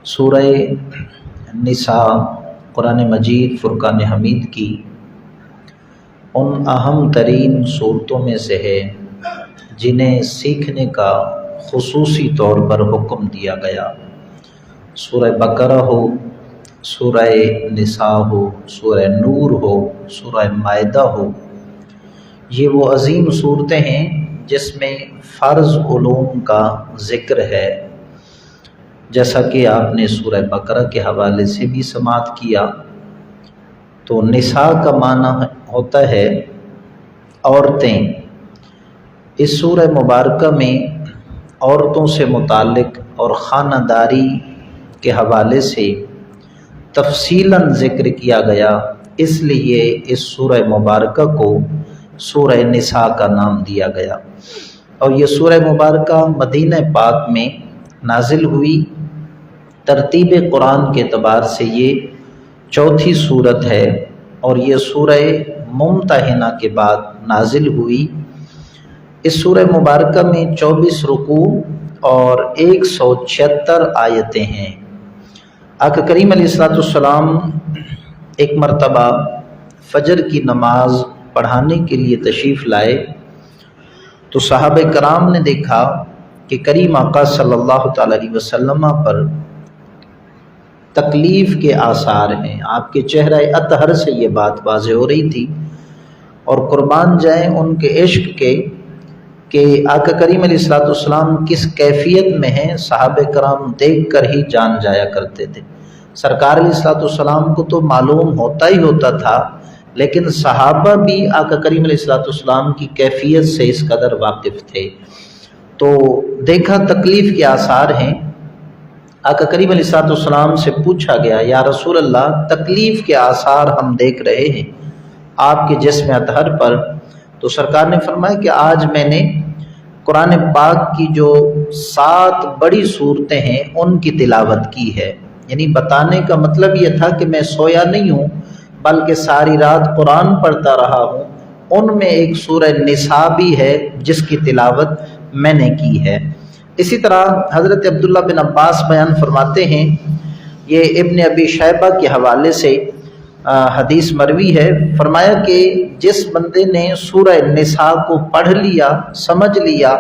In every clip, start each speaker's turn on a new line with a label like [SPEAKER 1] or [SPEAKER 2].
[SPEAKER 1] سورہ نساء قرآن مجید فرقان حمید کی ان اہم ترین صورتوں میں سے ہے جنہیں سیکھنے کا خصوصی طور پر حکم دیا گیا۔ سورہ بقرہ ہو، سورہ نساء ہو، سورہ نور ہو، سورہ مائدہ ہو، یہ وہ عظیم صورتیں ہیں جس میں فرض علوم کا ذکر ہے، جیسا کہ آپ نے سورہ بقرہ کے حوالے سے بھی سماعت کیا۔ تو نساء کا معنی ہوتا ہے عورتیں۔ اس سورہ مبارکہ میں عورتوں سے متعلق اور خانہ داری کے حوالے سے تفصیلاً ذکر کیا گیا، اس لیے اس سورہ مبارکہ کو سورہ نساء کا نام دیا گیا۔ اور یہ سورہ مبارکہ مدینہ پاک میں نازل ہوئی۔ ترتیب قرآن کے اعتبار سے یہ چوتھی سورت ہے اور یہ سورہ ممتحنہ کے بعد نازل ہوئی۔ اس سورہ مبارکہ میں 24 رکوع اور 176 آیتیں ہیں۔ آقا کریم علیہ السلام ایک مرتبہ فجر کی نماز پڑھانے کے لیے تشریف لائے تو صحابہ کرام نے دیکھا کہ کریم آقا صلی اللہ تعالی علیہ وسلم پر تکلیف کے آثار ہیں۔ آپ کے چہرہ اطہر سے یہ بات واضح ہو رہی تھی، اور قربان جائیں ان کے عشق کے کہ آقا کریم علیہ السلام کس کیفیت میں ہیں، صحابہ کرام دیکھ کر ہی جان جایا کرتے تھے۔ سرکار علیہ السلام کو تو معلوم ہوتا ہی ہوتا تھا، لیکن صحابہ بھی آقا کریم علیہ السلام کی کیفیت سے اس قدر واقف تھے۔ تو دیکھا تکلیف کے آثار ہیں۔ آقا کریم علیہ السلام سے پوچھا گیا، یا رسول اللہ تکلیف کے آثار ہم دیکھ رہے ہیں آپ کے جسم اطہر پر۔ تو سرکار نے فرمایا کہ آج میں نے قرآن پاک کی جو 7 بڑی صورتیں ہیں ان کی تلاوت کی ہے۔ یعنی بتانے کا مطلب یہ تھا کہ میں سویا نہیں ہوں بلکہ ساری رات قرآن پڑھتا رہا ہوں۔ ان میں ایک سورہ نساء بھی ہے جس کی تلاوت میں نے کی ہے۔ اسی طرح حضرت عبداللہ بن عباس بیان فرماتے ہیں، یہ ابن ابی شیبہ کے حوالے سے حدیث مروی ہے، فرمایا کہ جس بندے نے سورہ نساء کو پڑھ لیا، سمجھ لیا،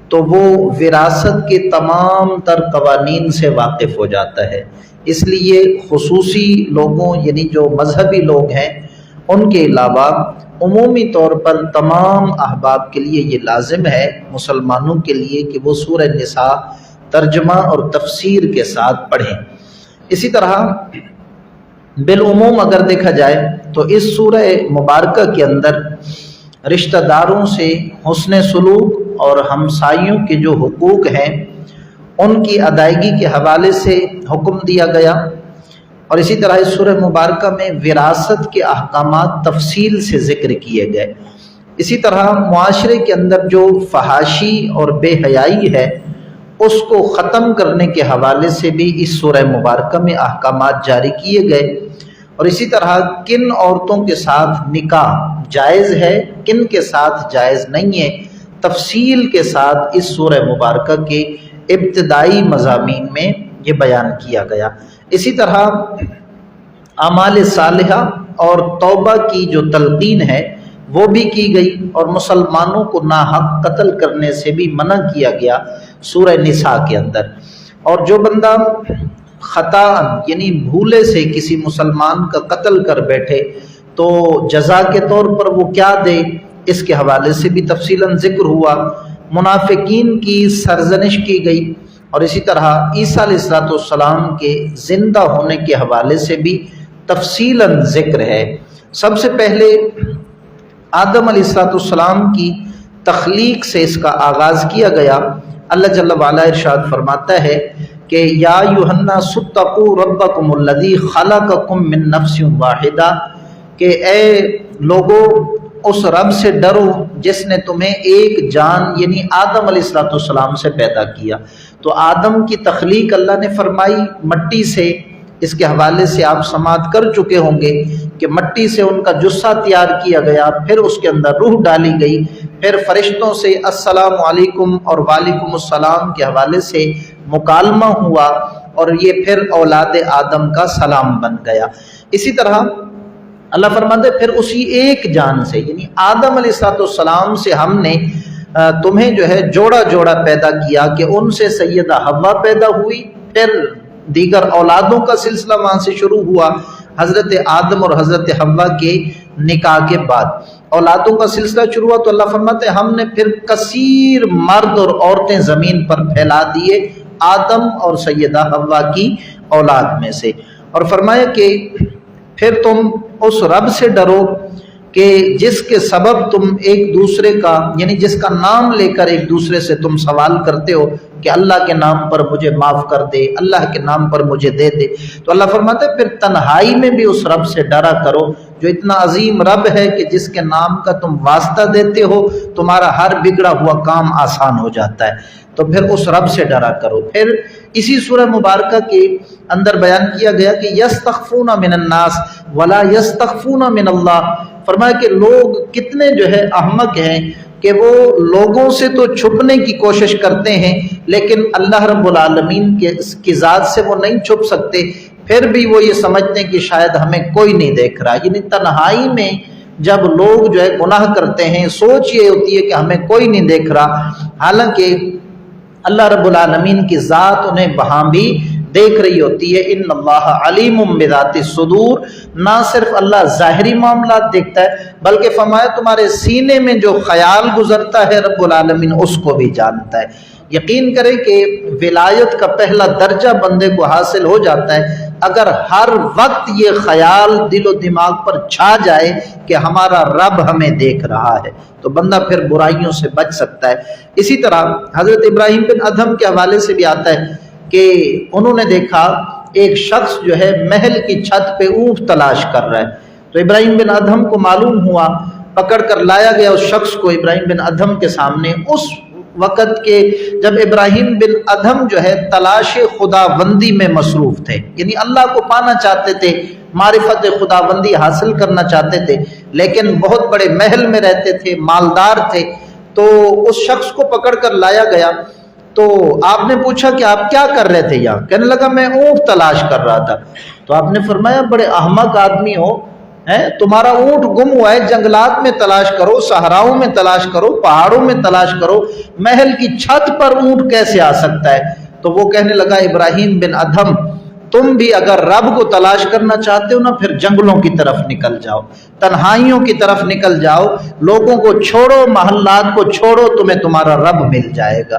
[SPEAKER 1] تو وہ وراثت کے تمام تر قوانین سے واقف ہو جاتا ہے۔ اس لیے خصوصی لوگوں یعنی جو مذہبی لوگ ہیں ان کے علاوہ عمومی طور پر تمام احباب کے لیے یہ لازم ہے، مسلمانوں کے لیے، کہ وہ سورہ نساء ترجمہ اور تفسیر کے ساتھ پڑھیں۔ اسی طرح بالعموم اگر دیکھا جائے تو اس سورہ مبارکہ کے اندر رشتہ داروں سے حسن سلوک اور ہمسائیوں کے جو حقوق ہیں ان کی ادائیگی کے حوالے سے حکم دیا گیا، اور اسی طرح اس سورہ مبارکہ میں وراثت کے احکامات تفصیل سے ذکر کیے گئے۔ اسی طرح معاشرے کے اندر جو فحاشی اور بے حیائی ہے اس کو ختم کرنے کے حوالے سے بھی اس سورہ مبارکہ میں احکامات جاری کیے گئے، اور اسی طرح کن عورتوں کے ساتھ نکاح جائز ہے، کن کے ساتھ جائز نہیں ہے، تفصیل کے ساتھ اس سورہ مبارکہ کے ابتدائی مضامین میں یہ بیان کیا گیا۔ اسی طرح اعمال صالحہ اور توبہ کی جو تلقین ہے وہ بھی کی گئی، اور مسلمانوں کو ناحق قتل کرنے سے بھی منع کیا گیا سورہ نساء کے اندر۔ اور جو بندہ خطا یعنی بھولے سے کسی مسلمان کا قتل کر بیٹھے تو جزا کے طور پر وہ کیا دے، اس کے حوالے سے بھی تفصیلاً ذکر ہوا۔ منافقین کی سرزنش کی گئی، اور اسی طرح عیسیٰ علیہ السلام کے زندہ ہونے کے حوالے سے بھی تفصیلاً ذکر ہے۔ سب سے پہلے آدم علیہ السلام کی تخلیق سے اس کا آغاز کیا گیا۔ اللہ جل وعلا ارشاد فرماتا ہے کہ یا ایھا الناس اتقوا ربکم الذی خلقکم من نفس واحدہ، کہ اے لوگو اس رب سے ڈرو جس نے تمہیں ایک جان یعنی آدم علیہ السلام سے پیدا کیا۔ تو آدم کی تخلیق اللہ نے فرمائی مٹی سے، اس کے حوالے سے آپ سماعت کر چکے ہوں گے کہ مٹی سے ان کا جثہ تیار کیا گیا، پھر اس کے اندر روح ڈالی گئی، پھر فرشتوں سے السلام علیکم اور وعلیکم السلام کے حوالے سے مکالمہ ہوا اور یہ پھر اولاد آدم کا سلام بن گیا۔ اسی طرح اللہ فرماتے پھر اسی ایک جان سے یعنی آدم علیہ السلام سے ہم نے تمہیں جو ہے جوڑا جوڑا پیدا کیا کہ ان سے سیدہ حوا پیدا ہوئی، پھر دیگر اولادوں کا سلسلہ وہاں سے شروع ہوا، حضرت آدم اور حضرت حوا کے نکاح کے بعد اولادوں کا سلسلہ شروع ہوا، تو اللہ فرماتے ہم نے پھر کثیر مرد اور عورتیں زمین پر پھیلا دیے آدم اور سیدہ حوا کی اولاد میں سے، اور فرمایا کہ پھر تم اس رب سے ڈرو کہ جس کے سبب تم ایک دوسرے کا یعنی جس کا نام لے کر ایک دوسرے سے تم سوال کرتے ہو کہ اللہ کے نام پر مجھے معاف کر دے، اللہ کے نام پر مجھے دے دے، تو اللہ فرماتا ہے پھر تنہائی میں بھی اس رب سے ڈرا کرو جو اتنا عظیم رب ہے کہ جس کے نام کا تم واسطہ دیتے ہو تمہارا ہر بگڑا ہوا کام آسان ہو جاتا ہے، تو پھر اس رب سے ڈرا کرو۔ پھر اسی سورہ مبارکہ کے اندر بیان کیا گیا کہ یستخفون من الناس ولا یستخفون من اللہ، فرمایا کہ لوگ کتنے جو ہے احمق ہیں کہ وہ لوگوں سے تو چھپنے کی کوشش کرتے ہیں لیکن اللہ رب العالمین کی ذات سے وہ نہیں چھپ سکتے، پھر بھی وہ یہ سمجھتے ہیں کہ شاید ہمیں کوئی نہیں دیکھ رہا، یعنی تنہائی میں جب لوگ جو ہے گناہ کرتے ہیں سوچ یہ ہوتی ہے کہ ہمیں کوئی نہیں دیکھ رہا، حالانکہ اللہ رب العالمین کی ذات انہیں وہاں بھی دیکھ رہی ہوتی ہے۔ ان اللہ علیم بذات الصدور، نہ صرف اللہ ظاہری معاملات دیکھتا ہے بلکہ فرمایا تمہارے سینے میں جو خیال گزرتا ہے رب العالمین اس کو بھی جانتا ہے۔ یقین کریں کہ ولایت کا پہلا درجہ بندے کو حاصل ہو جاتا ہے اگر ہر وقت یہ خیال دل و دماغ پر چھا جائے کہ ہمارا رب ہمیں دیکھ رہا ہے، تو بندہ پھر برائیوں سے بچ سکتا ہے۔ اسی طرح حضرت ابراہیم بن ادھم کے حوالے سے بھی آتا ہے کہ انہوں نے دیکھا ایک شخص جو ہے محل کی چھت پہ اونٹ تلاش کر رہا ہے، تو ابراہیم بن ادھم کو معلوم ہوا، پکڑ کر لایا گیا اس شخص کو ابراہیم بن ادھم کے سامنے۔ اس وقت کے جب ابراہیم بن ادھم جو ہے تلاش خداوندی میں مصروف تھے، یعنی اللہ کو پانا چاہتے تھے، معرفت خداوندی حاصل کرنا چاہتے تھے، لیکن بہت بڑے محل میں رہتے تھے، مالدار تھے، تو اس شخص کو پکڑ کر لایا گیا۔ تو آپ نے پوچھا کہ آپ کیا کر رہے تھے یہاں؟ کہنے لگا میں اونٹ تلاش کر رہا تھا۔ تو آپ نے فرمایا بڑے احمق آدمی ہو، تمہارا اونٹ گم ہوا ہے، جنگلات میں تلاش کرو، صحراؤں میں تلاش کرو، پہاڑوں میں تلاش کرو، محل کی چھت پر اونٹ کیسے آ سکتا ہے؟ تو وہ کہنے لگا ابراہیم بن ادھم تم بھی اگر رب کو تلاش کرنا چاہتے ہو نا پھر جنگلوں کی طرف نکل جاؤ، تنہائیوں کی طرف نکل جاؤ، لوگوں کو چھوڑو، محلات کو چھوڑو، تمہیں تمہارا رب مل جائے گا۔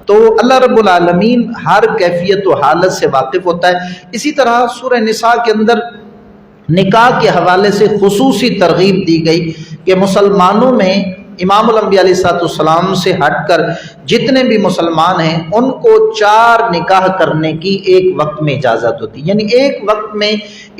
[SPEAKER 1] تو اللہ رب العالمین ہر کیفیت و حالت سے واقف ہوتا ہے۔ اسی طرح سورہ نساء کے اندر نکاح کے حوالے سے خصوصی ترغیب دی گئی کہ مسلمانوں میں امام الانبیاء علیہ السلام سے ہٹ کر جتنے بھی مسلمان ہیں ان کو 4 نکاح کرنے کی ایک وقت میں اجازت ہوتی ہے، یعنی ایک وقت میں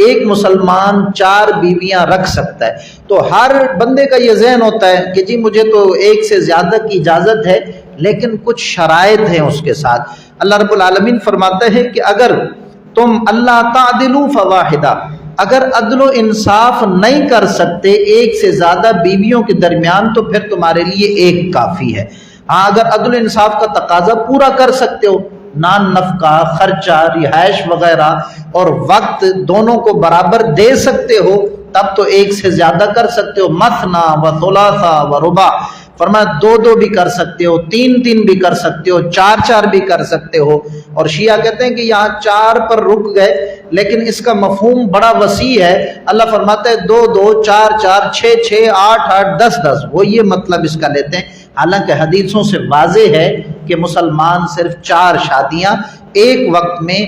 [SPEAKER 1] ایک مسلمان 4 بیویاں رکھ سکتا ہے۔ تو ہر بندے کا یہ ذہن ہوتا ہے کہ جی مجھے تو ایک سے زیادہ کی اجازت ہے، لیکن کچھ شرائط ہیں اس کے ساتھ۔ اللہ رب العالمین فرماتا ہے کہ اگر تم اللہ تعدلوا فواحدہ، اگر عدل و انصاف نہیں کر سکتے ایک سے زیادہ بیویوں کے درمیان تو پھر تمہارے لیے ایک کافی ہے۔ ہاں اگر عدل و انصاف کا تقاضا پورا کر سکتے ہو، نان نفقہ، خرچہ، رہائش وغیرہ اور وقت دونوں کو برابر دے سکتے ہو تب تو ایک سے زیادہ کر سکتے ہو، مثنا و ثلاثہ و رباع، فرمایا 2 بھی کر سکتے ہو، 3 بھی کر سکتے ہو، 4 بھی کر سکتے ہو۔ اور شیعہ کہتے ہیں کہ یہاں 4 پر رک گئے لیکن اس کا مفہوم بڑا وسیع ہے۔ اللہ فرماتا ہے 2 4 6 8 10 وہ یہ مطلب اس کا لیتے ہیں، حالانکہ حدیثوں سے واضح ہے کہ مسلمان صرف 4 شادیاں ایک وقت میں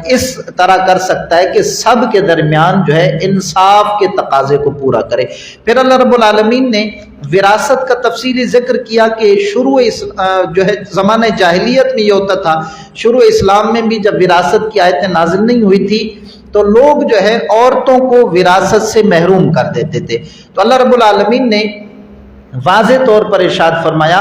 [SPEAKER 1] اس طرح کر سکتا ہے کہ سب کے درمیان جو ہے انصاف کے تقاضے کو پورا کرے۔ پھر اللہ رب العالمین نے وراثت کا تفصیلی ذکر کیا کہ شروع جو ہے زمانہ جاہلیت میں یہ ہوتا تھا، شروع اسلام میں بھی جب وراثت کی آیتیں نازل نہیں ہوئی تھی تو لوگ جو ہے عورتوں کو وراثت سے محروم کر دیتے تھے، تو اللہ رب العالمین نے واضح طور پر ارشاد فرمایا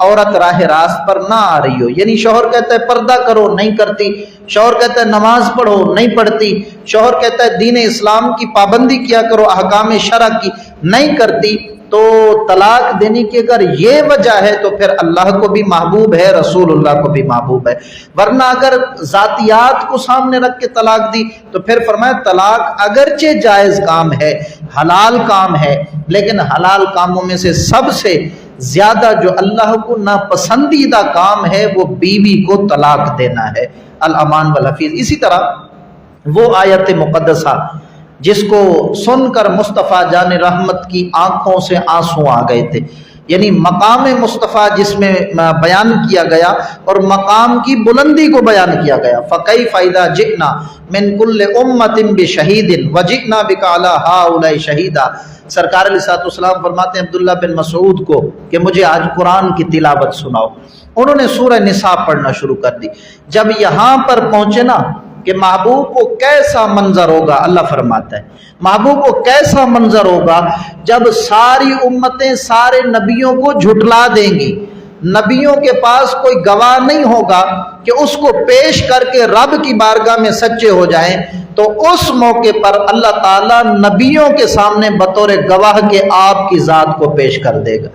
[SPEAKER 1] عورت راہ راست پر نہ آ رہی ہو، یعنی شوہر کہتا ہے پردہ کرو نہیں کرتی، شوہر کہتا ہے نماز پڑھو نہیں پڑھتی، شوہر کہتا ہے دین اسلام کی پابندی کیا کرو احکام شرع کی نہیں کرتی، تو طلاق دینے کی اگر یہ وجہ ہے تو پھر اللہ کو بھی محبوب ہے، رسول اللہ کو بھی محبوب ہے۔ ورنہ اگر ذاتیات کو سامنے رکھ کے طلاق دی تو پھر فرمایا طلاق اگرچہ جائز کام ہے، حلال کام ہے، لیکن حلال کاموں میں سے سب سے زیادہ جو اللہ کو ناپسندیدہ کام ہے وہ بیوی کو طلاق دینا ہے، الامان والحفیظ۔ اسی طرح وہ آیت مقدسہ جس کو سن کر مصطفیٰ جان رحمت کی آنکھوں سے آنسو آ گئے تھے، یعنی مقام مصطفیٰ جس میں بیان کیا گیا اور مقام کی بلندی کو بیان کیا گیا۔ فَكَيْفَ إِذَا جِئْنَا مِن كُلِّ أُمَّةٍ بِشَهِيدٍ وَجِئْنَا بِكَ عَلَىٰ هَٰؤُلَاءِ شَهِيدًا۔ سرکار علیہ السلام فرماتے ہیں عبداللہ بن مسعود کو کہ مجھے آج قرآن کی تلاوت سناؤ۔ انہوں نے سورہ نساء پڑھنا شروع کر دی۔ جب یہاں پر پہنچے نا کہ محبوب کو کیسا منظر ہوگا، اللہ فرماتا ہے محبوب کو کیسا منظر ہوگا جب ساری امتیں سارے نبیوں کو جھٹلا دیں گی، نبیوں کے پاس کوئی گواہ نہیں ہوگا کہ اس کو پیش کر کے رب کی بارگاہ میں سچے ہو جائیں، تو اس موقع پر اللہ تعالیٰ نبیوں کے سامنے بطور گواہ کے آپ کی ذات کو پیش کر دے گا۔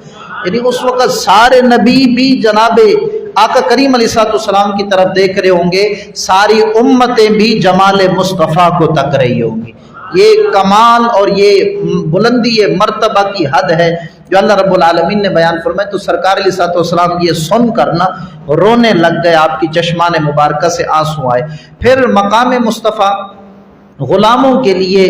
[SPEAKER 1] یعنی اس وقت سارے نبی بھی جناب آقا کریم علیہ السلام کی طرف دیکھ رہے ہوں گے، ساری امتیں بھی جمال مصطفیٰ کو تک رہی ہوں گی۔ یہ کمال اور یہ بلندی یہ مرتبہ کی حد ہے جو اللہ رب العالمین نے بیان فرمایا۔ تو سرکار علیہ السلام یہ سن کر نا رونے لگ گئے، آپ کی چشمان مبارکہ سے آنسو آئے۔ پھر مقام مصطفیٰ غلاموں کے لیے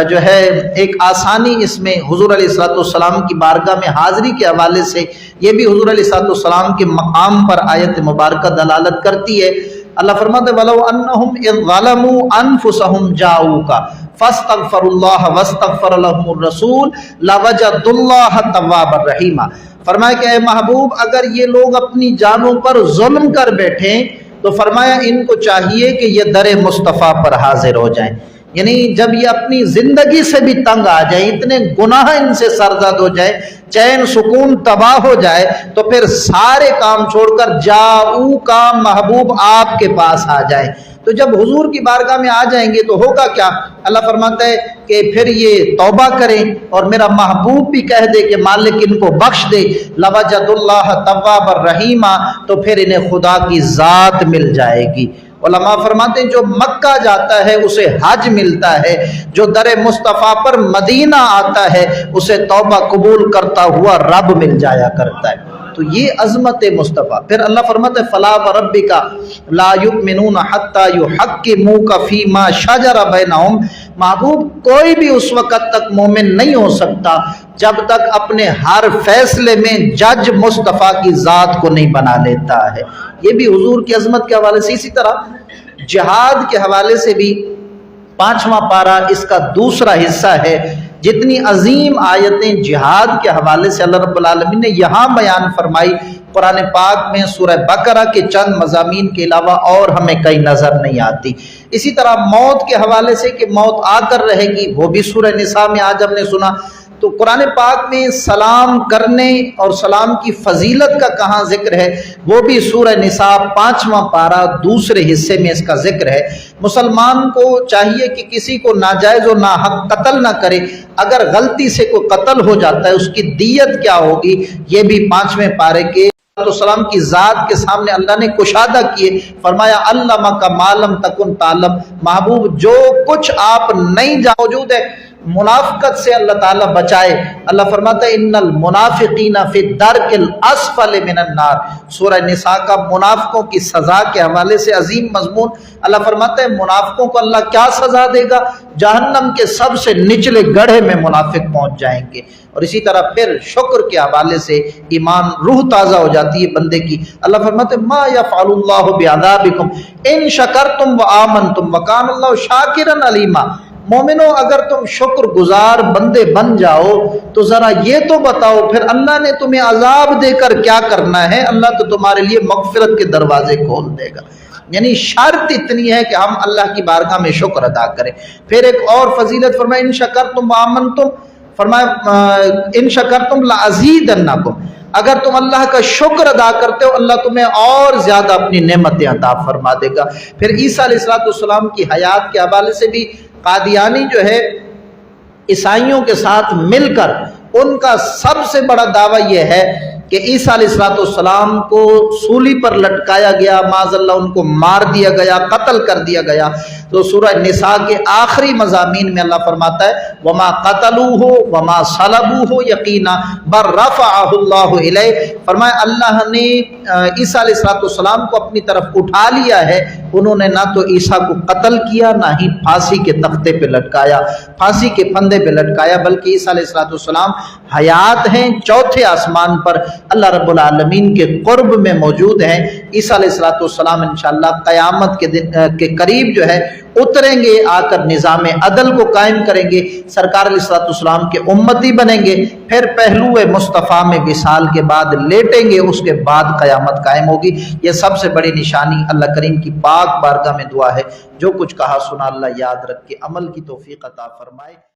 [SPEAKER 1] جو ہے ایک آسانی اس میں حضور علیہ السلام کی بارگاہ میں حاضری کے حوالے سے یہ بھی حضور علیہ السلام کے مقام پر آیت مبارکہ دلالت کرتی ہے۔ اللہ فرماتے ہیں وَلَوْ أَنَّهُمْ إِذْ ظَلَمُوا أَنفُسَهُمْ جَاءُوكَ فَاسْتَغْفَرُوا اللَّهَ وَاسْتَغْفَرَ لَهُمُ الرَّسُولُ لَوَجَدُوا اللَّهَ تَوَّابًا رَحِيمًا۔ فرمایا کہ اے محبوب اگر یہ لوگ اپنی جانوں پر ظلم کر بیٹھیں تو فرمایا ان کو چاہیے کہ یہ در مصطفیٰ پر حاضر ہو جائیں، یعنی جب یہ اپنی زندگی سے بھی تنگ آ جائیں، اتنے گناہ ان سے سرزد ہو جائے، چین سکون تباہ ہو جائے، تو پھر سارے کام چھوڑ کر جاؤ کا محبوب آپ کے پاس آ جائیں۔ تو جب حضور کی بارگاہ میں آ جائیں گے تو ہوگا کیا؟ اللہ فرماتا ہے کہ پھر یہ توبہ کریں اور میرا محبوب بھی کہہ دے کہ مالک ان کو بخش دے، لَوَجَدُ اللَّهَ تَوَّابًا رَحِيمًا، تو پھر انہیں خدا کی ذات مل جائے گی۔ علماء فرماتے ہیں جو مکہ جاتا ہے اسے حج ملتا ہے، جو در مصطفیٰ پر مدینہ آتا ہے اسے توبہ قبول کرتا ہوا رب مل جایا کرتا ہے۔ تو یہ عظمت مصطفیٰ۔ پھر اللہ فرماتے ہیں فَلَا وَرَبِّكَ لَا يُؤْمِنُونَ حَتَّى يُحَكِّمُوكَ فِي مَا شَجَرَ بَيْنَهُمْ۔ محبوب کوئی بھی اس وقت تک مومن نہیں ہو سکتا جب تک اپنے ہر فیصلے میں جج مصطفیٰ کی ذات کو نہیں بنا لیتا ہے۔ یہ بھی حضور کی عظمت کے حوالے سے۔ اسی طرح جہاد کے حوالے سے بھی 5واں پارہ اس کا دوسرا حصہ ہے۔ جتنی عظیم آیتیں جہاد کے حوالے سے اللہ رب العالمین نے یہاں بیان فرمائی، قرآن پاک میں سورہ بقرہ کے چند مضامین کے علاوہ اور ہمیں کئی نظر نہیں آتی۔ اسی طرح موت کے حوالے سے کہ موت آ کر رہے گی، وہ بھی سورہ نساء میں آج ہم نے سنا۔ تو قرآن پاک میں سلام کرنے اور سلام کی فضیلت کا کہاں ذکر ہے، وہ بھی سورہ نساء 5واں پارہ دوسرے حصے میں اس کا ذکر ہے۔ مسلمان کو چاہیے کہ کسی کو ناجائز و ناحق قتل نہ کرے، اگر غلطی سے کوئی قتل ہو جاتا ہے اس کی دیت کیا ہوگی، یہ بھی 5ویں پارے کے السلام کی ذات کے سامنے اللہ نے کشادہ کیے۔ فرمایا علمک ما لم تکن تعلم، محبوب جو کچھ آپ نہیں موجود ہے منافقت سے اللہ تعالیٰ بچائے۔ اللہ فرماتا ہے ان المنافقین فی الدرک الاسفل من النار۔ سورہ نساء کا منافقوں کی سزا کے حوالے سے عظیم مضمون۔ اللہ فرماتا ہے منافقوں کو اللہ کیا سزا دے گا، جہنم کے سب سے نچلے گڑھے میں منافق پہنچ جائیں گے۔ اور اسی طرح پھر شکر کے حوالے سے ایمان روح تازہ ہو جاتی ہے بندے کی۔ اللہ فرماتے ہیں ما یفعل اللہ بعذابکم ان شکرتم وآمنتم وکان اللہ شاکرا علیما۔ مومنو اگر تم شکر گزار بندے بن جاؤ تو ذرا یہ تو بتاؤ پھر اللہ نے تمہیں عذاب دے کر کیا کرنا ہے، اللہ تو تمہارے لیے مغفرت کے دروازے کھول دے گا۔ یعنی شرط اتنی ہے کہ ہم اللہ کی بارگاہ میں شکر ادا کریں۔ پھر ایک اور فضیلت فرمایا ان شکرتم وآمنتم، فرمایا ان شکرتم لازیدنکم، اگر تم اللہ کا شکر ادا کرتے ہو اللہ تمہیں اور زیادہ اپنی نعمتیں عطا فرما دے گا۔ پھر عیسیٰ علیہ السلام کی حیات کے حوالے سے بھی قادیانی جو ہے عیسائیوں کے ساتھ مل کر ان کا سب سے بڑا دعویٰ یہ ہے کہ عیسیٰ علیہ السلام کو سولی پر لٹکایا گیا، معاذ اللہ ان کو مار دیا گیا، قتل کر دیا گیا۔ تو سورہ نساء کے آخری مضامین میں اللہ فرماتا ہے وَمَا قَتَلُوهُ وَمَا صَلَبُوهُ يَقِينًا بَلْ رَفَعَهُ اللَّهُ إِلَيْهِ، فرمایا اللہ نے عیسیٰ علیہ السلام کو اپنی طرف اٹھا لیا ہے، انہوں نے نہ تو عیسیٰ کو قتل کیا نہ ہی پھانسی کے تختے پہ لٹکایا، پھانسی کے پھندے پہ لٹکایا، بلکہ عیسیٰ علیہ السلام حیات ہیں، چوتھے آسمان پر اللہ رب العالمین کے قرب میں موجود ہیں۔ عیسیٰ علیہ السلام انشاءاللہ قیامت کے دن کے قریب جو ہے اتریں گے، آ کر نظام عدل کو قائم کریں گے، سرکار علیہ السلام کے امتی بنیں گے، پھر پہلو مصطفیٰ میں وصال کے بعد لیٹیں گے، اس کے بعد قیامت قائم ہوگی۔ یہ سب سے بڑی نشانی اللہ کریم کی پاک بارگاہ میں دعا ہے، جو کچھ کہا سنا اللہ یاد رکھ کے عمل کی توفیق عطا فرمائے۔